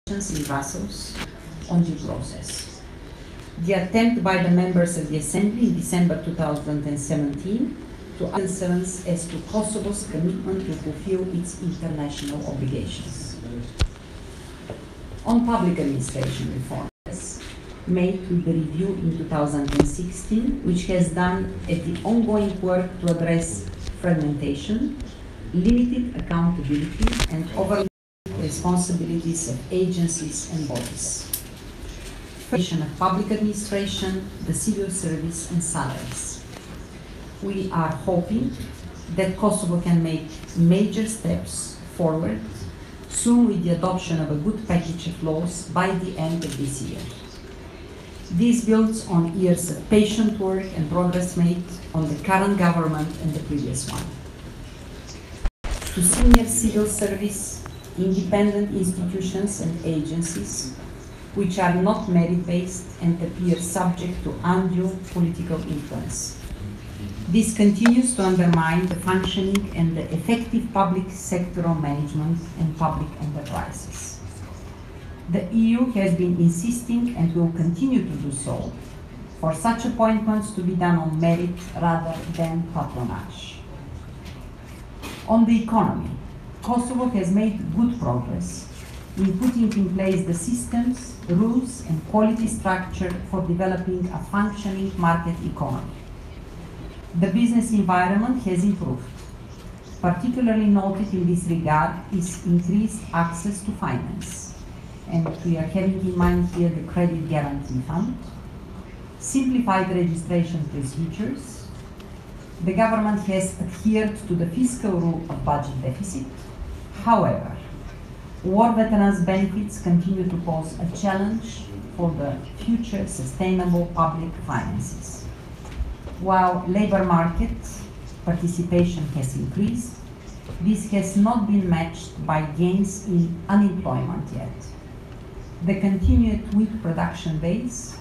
in Brussels on due process. The attempt by the members of the Assembly in December 2017 to concerns as to Kosovo's commitment to fulfill its international obligations. On public administration reforms made with the review in 2016, which has done at the ongoing work to address fragmentation, limited accountability and overlapping responsibilities of agencies and bodies. Foundation of public administration, the civil service and salaries. We are hoping that Kosovo can make major steps forward soon with the adoption of a good package of laws by the end of this year. This builds on years of patient work and progress made on the current government and the previous one. To senior civil service, independent institutions and agencies which are not merit-based and appear subject to undue political influence. This continues to undermine the functioning and the effective public sectoral management and public enterprises. The EU has been insisting and will continue to do so for such appointments to be done on merit rather than patronage. On the economy, Kosovo has made good progress in putting in place the systems, rules and quality structure for developing a functioning market economy. The business environment has improved. Particularly noted in this regard is increased access to finance. And we are having in mind here the Credit Guarantee Fund, simplified registration procedures. The government has adhered to the fiscal rule of budget deficit. However, war veterans' benefits continue to pose a challenge for the future sustainable public finances. While labor market participation has increased, this has not been matched by gains in unemployment yet. The continued weak production base,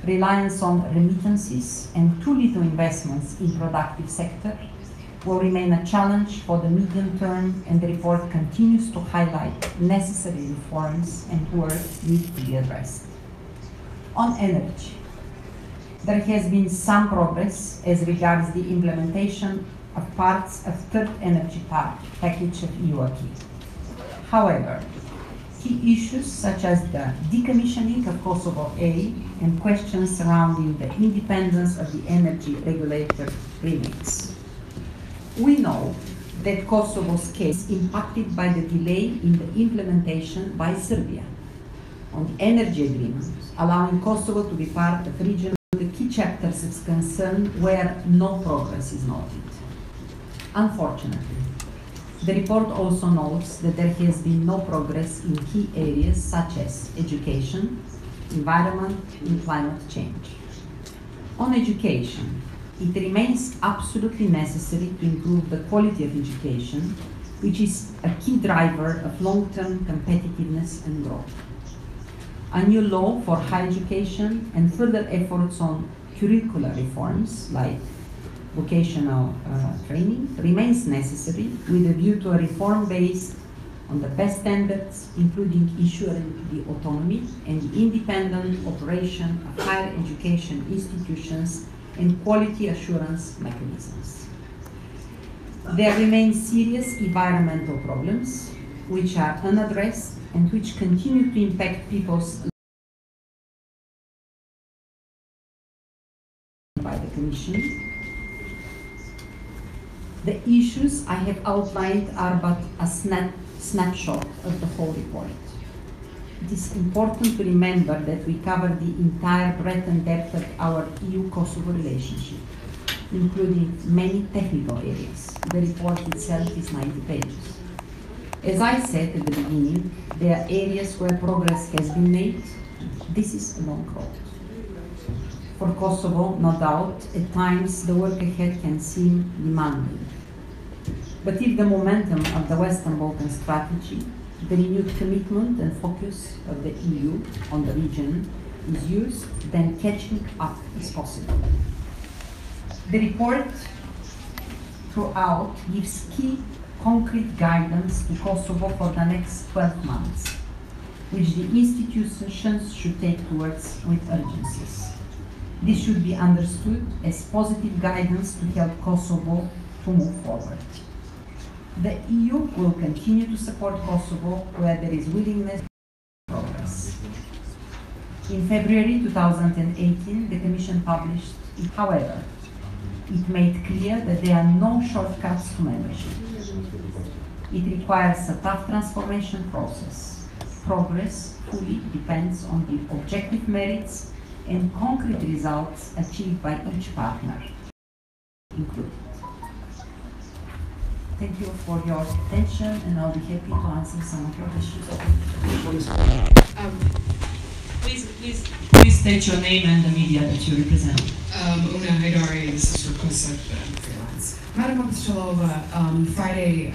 reliance on remittances, and too little investments in productive sector will remain a challenge for the medium term, and the report continues to highlight necessary reforms and work need to be addressed. On energy, there has been some progress as regards the implementation of parts of third energy package of EU acquis. However, key issues such as the decommissioning of Kosovo A and questions surrounding the independence of the energy regulator remains. We know that Kosovo's case is impacted by the delay in the implementation by Serbia on the energy agreement, allowing Kosovo to be part of regional. The key chapters of concern where no progress is noted. Unfortunately, the report also notes that there has been no progress in key areas such as education, environment, and climate change. On education, it remains absolutely necessary to improve the quality of education, which is a key driver of long-term competitiveness and growth. A new law for higher education and further efforts on curricular reforms like vocational training remains necessary with a view to a reform based on the best standards, including ensuring the autonomy and the independent operation of higher education institutions and quality assurance mechanisms. There remain serious environmental problems which are unaddressed and which continue to impact people's lives by the Commission. The issues I have outlined are but a snapshot of the whole report. It is important to remember that we cover the entire breadth and depth of our EU-Kosovo relationship, including many technical areas. The report itself is 90 pages. As I said at the beginning, there are areas where progress has been made. This is a long road. For Kosovo, no doubt, at times the work ahead can seem demanding. But if the momentum of the Western Balkan strategy, the renewed commitment and focus of the EU on the region is used, then catching up is possible. The report throughout gives key concrete guidance to Kosovo for the next 12 months. which the institutions should take towards with urgencies. This should be understood as positive guidance to help Kosovo to move forward. The EU will continue to support Kosovo where there is willingness to progress. In February 2018, the Commission published it. However, it made clear that there are no shortcuts to membership. It requires a tough transformation process. Progress fully depends on the objective merits and concrete results achieved by each partner, included. Thank you for your attention, and I'll be happy to answer some of your questions. Please state your name and the media that you represent. Una Haidari, this is for COSAC freelance. Madam Apostolova, Friday,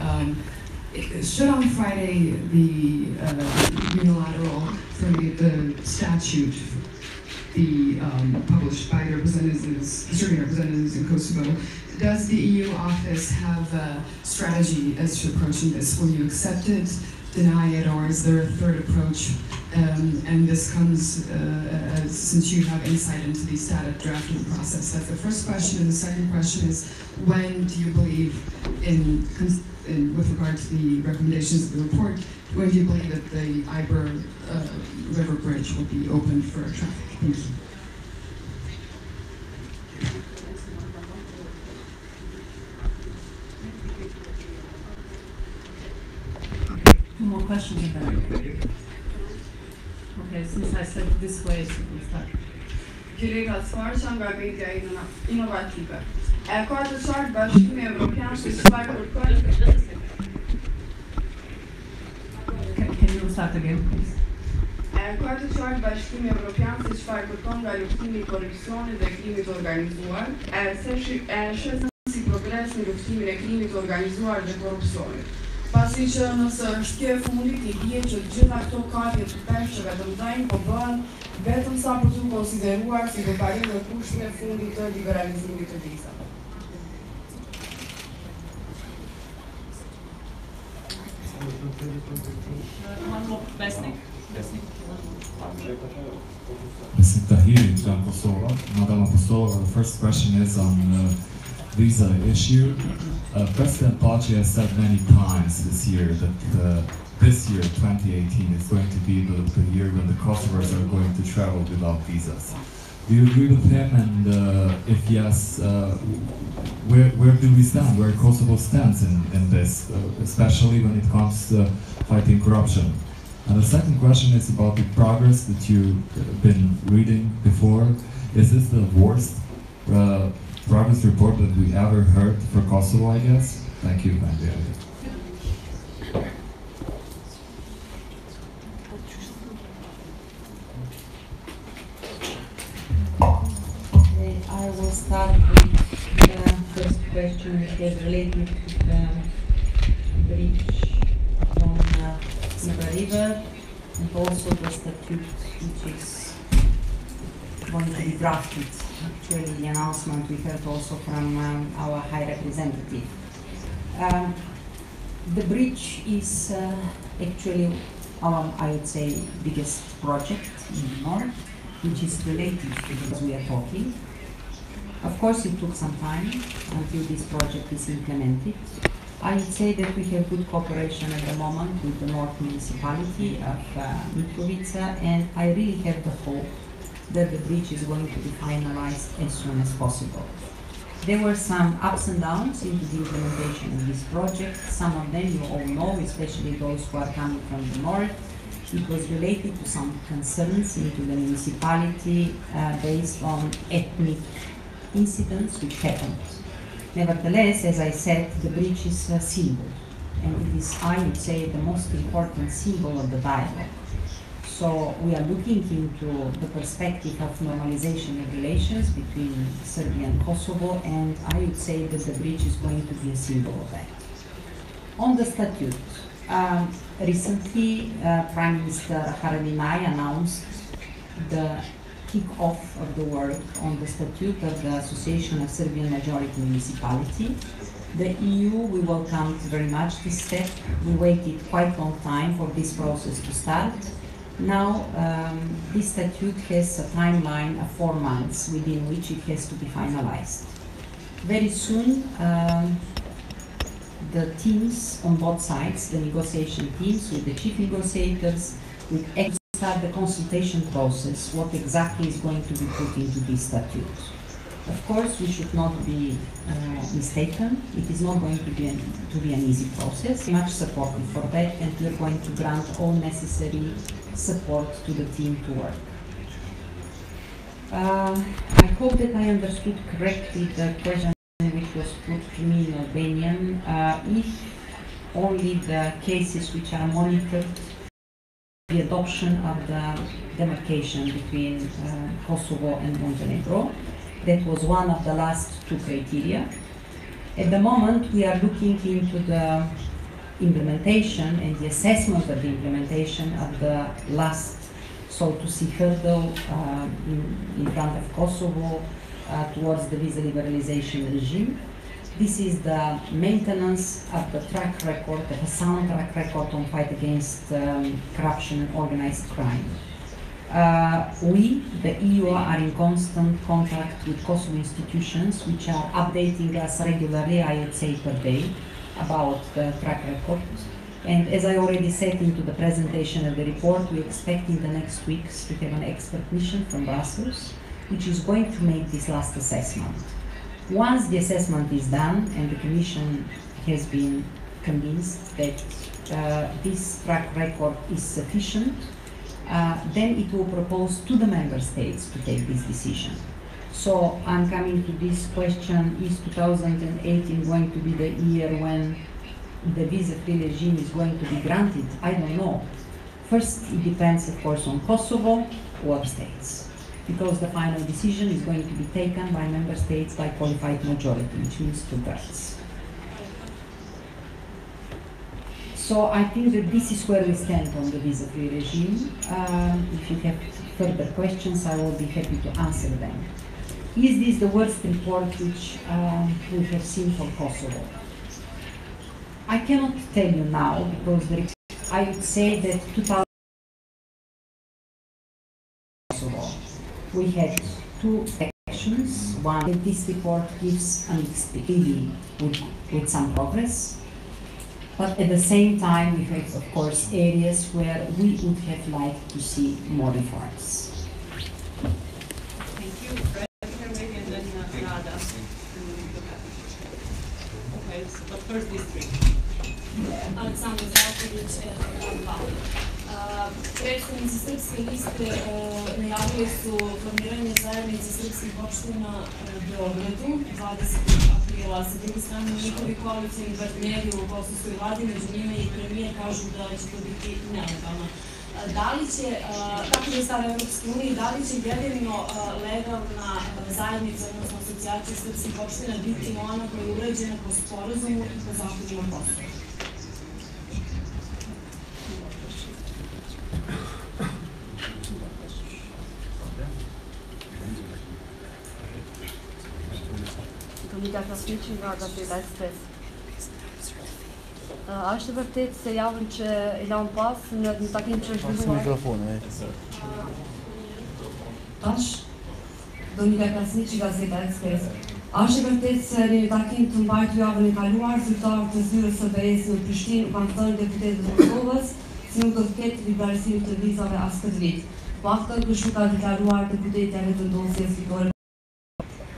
should on Friday the unilateral for the statute be published by the representatives, the Serbian representatives in Kosovo, does the EU office have a strategy as to approaching this? Will you accept it, deny it, or is there a third approach? And this comes since you have insight into the static drafting process. That's the first question. And the second question is, when do you believe, with regard to the recommendations of the report, when do you believe that the Iber River Bridge will be opened for traffic? Thank you. Two more questions about it. Okay, since I said this way, so we start. Kolega Sfarqa nga media inovative. E ka të qartë Bashkimi Evropian se çfarë kërkon? Can you start again, please? E ka të qartë Bashkimi Evropian se çfarë kërkon nga luftimi i korrupsionit dhe krimit organizuar? Shesën si progres në luftimin e krimit organizuar dhe korrupsionit. Pasi që nëse është kjo e fundit, i bie që gjitha këto kapje të peshqeve të mëdhenj po bëhen vetëm sa për të konsideruar si përparim në kushtin e fundit të liberalizimit të vizave. Mr. Tahiri from Kosovo. Madam Apostolova, the first question is on visa issue. President Paci has said many times this year that this year, 2018, is going to be the year when the Kosovars are going to travel without visas. Do you agree with him? And if yes, where do we stand? Where Kosovo stands in this, especially when it comes to fighting corruption? And the second question is about the progress that you've been reading before. Is this the worst progress report that we ever heard for Kosovo, I guess? Thank you, Andrea. I will start with the first question that is related to the bridge on Iber River and also the statute which is going to be drafted. Actually, the announcement we heard also from our High Representative. The bridge is actually our, I would say, biggest project in the north, which is related to what we are talking. Of course, it took some time until this project is implemented. I would say that we have good cooperation at the moment with the North Municipality of Mitrovica, and I really have the hope that the bridge is going to be finalized as soon as possible. There were some ups and downs into the implementation of this project. Some of them you all know, especially those who are coming from the north. It was related to some concerns into the municipality based on ethnic incidents which happened. Nevertheless, as I said, the bridge is a symbol, and it is, I would say, the most important symbol of the dialogue. So we are looking into the perspective of normalization of relations between Serbia and Kosovo, and I would say that the bridge is going to be a symbol of that. On the statute, recently Prime Minister Haradinaj announced the kick-off of the work on the statute of the Association of Serbian Majority Municipality. The EU, we welcomed very much this step. We waited quite a long time for this process to start. Now, this statute has a timeline of 4 months within which it has to be finalized. Very soon, the teams on both sides, the negotiation teams with the chief negotiators, will start the consultation process, what exactly is going to be put into this statute. Of course, we should not be mistaken. It is not going to be an easy process. Much supported for that, and we are going to grant all necessary support to the team to work. I hope that I understood correctly the question which was put to me in Albanian. If only the cases which are monitored, the adoption of the demarcation between Kosovo and Montenegro. That was one of the last 2 criteria. At the moment, we are looking into the implementation and the assessment of the implementation of the last, so to see, hurdle in front of Kosovo towards the visa liberalization regime. This is the maintenance of the track record, of a sound track record on fight against corruption and organized crime. We, the EU, are in constant contact with Kosovo institutions which are updating us regularly, I would say per day, about the track record. And as I already said into the presentation of the report, we expect in the next weeks to have an expert mission from Brussels, which is going to make this last assessment. Once the assessment is done and the Commission has been convinced that this track record is sufficient, then it will propose to the Member States to take this decision. So I'm coming to this question, is 2018 going to be the year when the visa-free regime is going to be granted? I don't know. First, it depends, of course, on Kosovo or states, because the final decision is going to be taken by Member States by qualified majority, which means 2/3. So I think that this is where we stand on the visa-free regime. If you have further questions, I will be happy to answer them. Is this the worst report which we have seen for Kosovo? I cannot tell you now, because I would say that 2000 Kosovo, we had 2 sections. One, this report gives an really with some progress. But at the same time, we have, of course, areas where we would have liked to see more reforms. Thank you. Maybe, and then Nada. Okay, but first these 3. Aleksandra Zdravković, predstavnici Srpske liste najavili su formiranje zajednice srpskih opština u Beogradu 20. aprila. Sa druge strane, njihovi koalicijni partneri u kosovskoj vladi, među njima i premijer, kažu da će to biti nelegalno. Da li će, kako je stav Evropske unije, da li će jedino legalna zajednica, odnosno asocijacija srpskih opština biti ona koja je urađena po sporazumu i po zakonima Kosova? Liga Krasniqi nga Gazeta Ekspres. A është e vërtet se javën që e lanë pas në takim që është zhvilluar? Tash, do Liga Krasniqi, Gazeta Ekspres. A është e vërtet se në takim të mbajtur javën e kaluar, zyrtarët të zyrës së BE-s në Prishtinë kanë thënë deputetët e Kosovës se nuk do të ketë liberalizim të vizave as këtë vit. Paktën kështu ka deklaruar deputetja e vendosjes fitore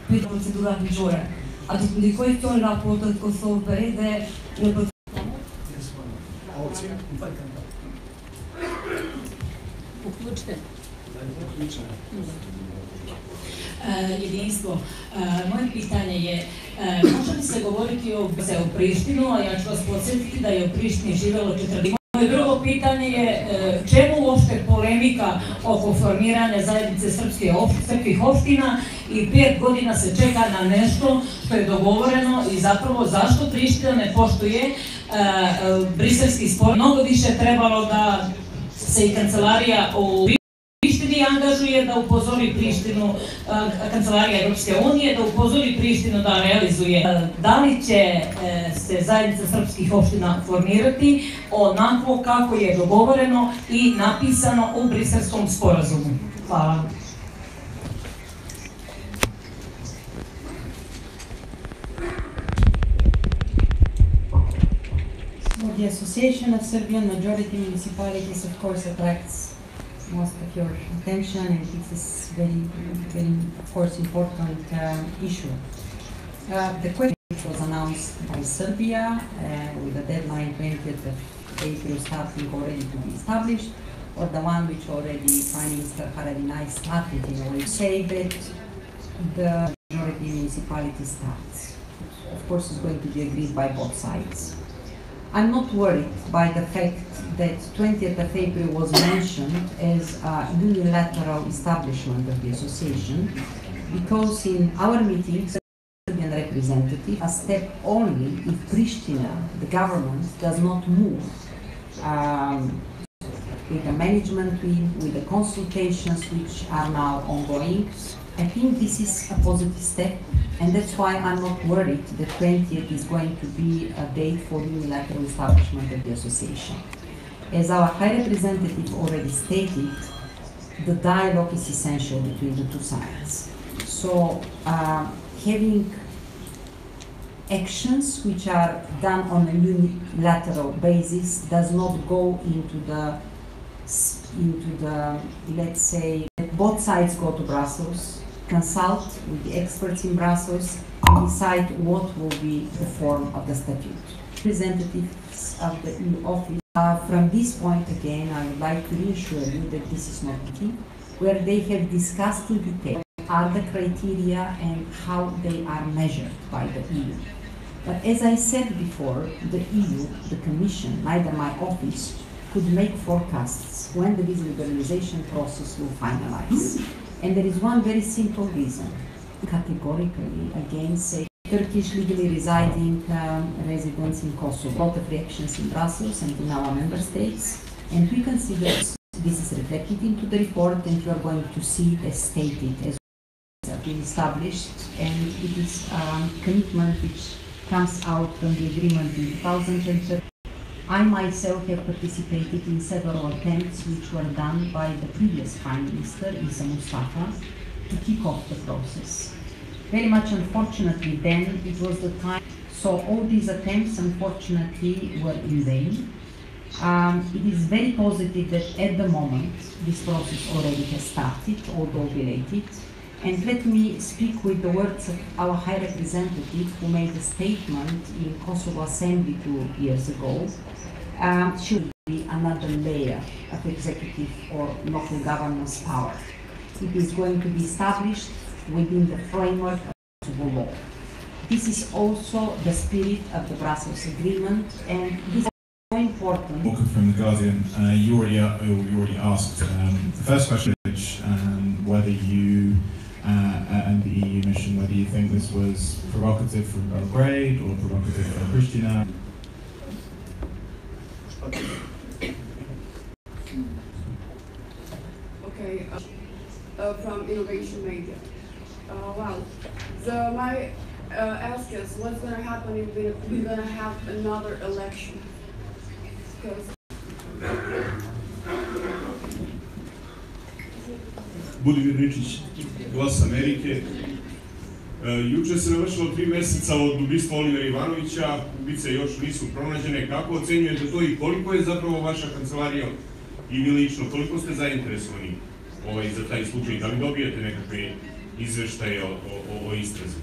për procedurat ligjore. A do të ndikojë këto në raportet Kosovë-BE dhe në procedurat? Jedinstvo. Moje pitanje je, može li se govoriti o Prištinu, a ja ću vas podsjetiti da je u Prištini živelo 40. Moje drugo pitanje je, čemu uopšte polemika oko formiranja zajednice srpskih opština i 5 godina se čeka na nešto što je dogovoreno i zapravo zašto Priština ne poštuje briselski spor? Mnogo više trebalo da se i kancelarija u Prištini angažuje da upozori Prištinu, Kancelarija Europske unije, da upozori Prištinu da realizuje. Da li će se zajednica srpskih opština formirati onako kako je dogovoreno i napisano u Briselskom sporazumu? Hvala. Well, the Association of Serbian Majority Municipalities, of course, attracts most of your attention, and this is very, of course, important issue. The question which was announced by Serbia with a deadline 20th of April starting already to be established, or the one which already Prime Minister Haradinaj started in order to say that the majority municipality starts. Of course, it's going to be agreed by both sides. I'm not worried by the fact that 20th of April was mentioned as a unilateral establishment of the association, because in our meetings, Serbian representative, a step only if Pristina, the government, does not move with the management team, with the consultations which are now ongoing. I think this is a positive step, and that's why I'm not worried that 20th is going to be a date for unilateral establishment of the association. As our High Representative already stated, the dialogue is essential between the two sides. So having actions which are done on a unilateral basis does not go into the, let's say, that both sides go to Brussels, consult with the experts in Brussels, and decide what will be the form of the statute. Representatives of the EU office, from this point again, I would like to reassure you that this is not key, where they have discussed in detail are the criteria and how they are measured by the EU. But as I said before, the EU, the Commission, neither my office, could make forecasts when the visa liberalization process will finalize. And there is one very simple reason, categorically against say, Turkish legally residing residents in Kosovo. A lot of reactions in Brussels and in our member states, and we consider this is reflected into the report, and you are going to see it as stated, as been established, and it is a commitment which comes out from the agreement in 2013. I myself have participated in several attempts which were done by the previous Prime Minister, Isa Mustafa, to kick off the process. Very much unfortunately then, it was the time, so all these attempts unfortunately were in vain. It is very positive that at the moment this process already has started, although belated. And let me speak with the words of our High Representative, who made a statement in Kosovo Assembly 2 years ago. Should be another layer of executive or local governance power. It is going to be established within the framework of Kosovo law. This is also the spirit of the Brussels Agreement, and this is very important. Walker from The Guardian, you already asked the first question, whether you and the EU mission, whether you think this was provocative for Belgrade or provocative for Pristina. Okay, from Innovation Media. Well, my ask is what's going to happen if we're going to have another election? Because Budimir Ničić, Glas Amerike. Juče se navršilo 3 mjeseca od ubistva Olivera Ivanovića, ubice još nisu pronađene. Kako ocenjujete to i koliko je zapravo vaša kancelarija i vi lično, koliko ste zainteresovani za taj slučaj? Da li dobijete nekakve izveštaje o istrazi?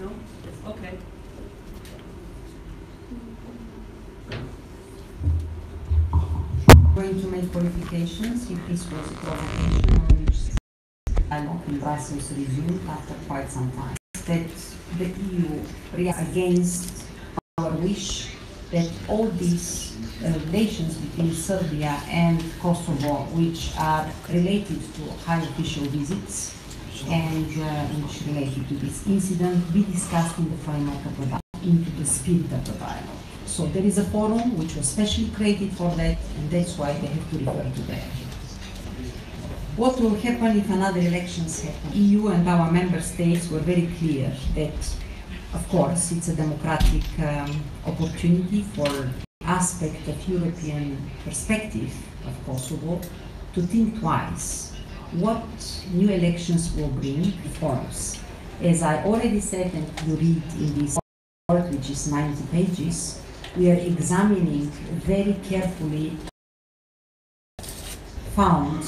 No? Okay. Going to make qualifications if this was a provocation on which dialogue in Brussels resumed after quite some time. That the EU reacts against our wish that all these relations between Serbia and Kosovo, which are related to high official visits and which related to this incident, be discussed in the framework of the dialogue, into the spirit of the dialogue. So there is a forum which was specially created for that, and that's why they have to refer to that. What will happen if another elections happen? EU and our member states were very clear that, of course, it's a democratic opportunity for aspect of European perspective of Kosovo to think twice what new elections will bring for us. As I already said, and you read in this report, which is 90 pages, we are examining very carefully found